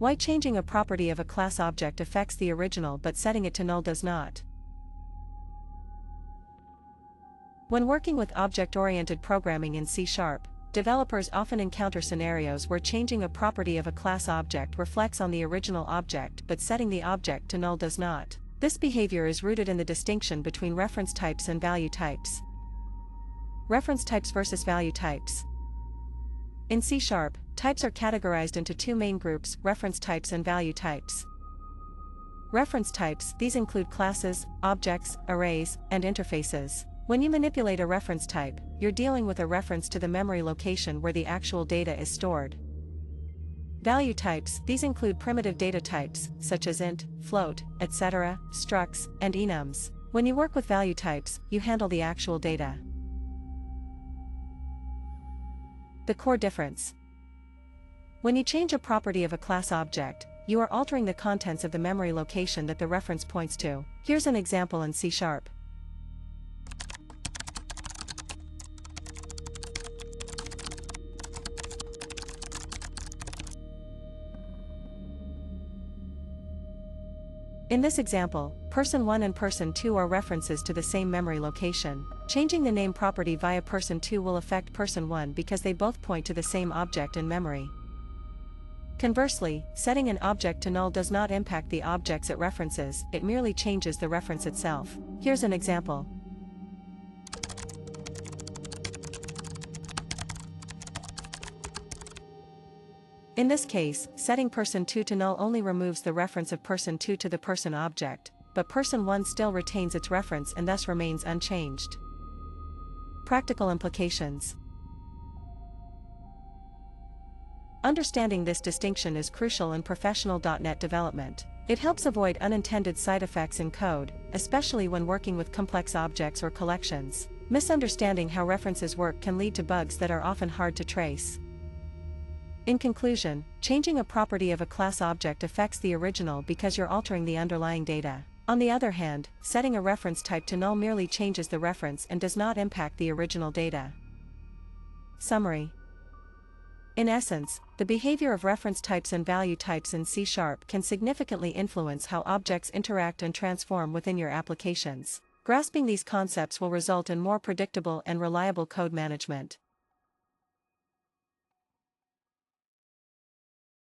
Why changing a property of a class object affects the original but setting it to null does not. When working with object-oriented programming in C#, developers often encounter scenarios where changing a property of a class object reflects on the original object but setting the object to null does not. This behavior is rooted in the distinction between reference types and value types. Reference types versus value types. In C#, types are categorized into two main groups, reference types and value types. Reference types, these include classes, objects, arrays, and interfaces. When you manipulate a reference type, you're dealing with a reference to the memory location where the actual data is stored. Value types, these include primitive data types, such as int, float, etc., structs, and enums. When you work with value types, you handle the actual data. The core difference. When you change a property of a class object, you are altering the contents of the memory location that the reference points to. Here's an example in C#. In this example, person1 and person2 are references to the same memory location. Changing the name property via person2 will affect person1 because they both point to the same object in memory. Conversely, setting an object to null does not impact the objects it references, it merely changes the reference itself. Here's an example. In this case, setting person2 to null only removes the reference of person2 to the person object, but person1 still retains its reference and thus remains unchanged. Practical implications. Understanding this distinction is crucial in professional .NET development. It helps avoid unintended side effects in code, especially when working with complex objects or collections. Misunderstanding how references work can lead to bugs that are often hard to trace. In conclusion, changing a property of a class object affects the original because you're altering the underlying data. On the other hand, setting a reference type to null merely changes the reference and does not impact the original data. Summary. In essence, the behavior of reference types and value types in C# can significantly influence how objects interact and transform within your applications. Grasping these concepts will result in more predictable and reliable code management.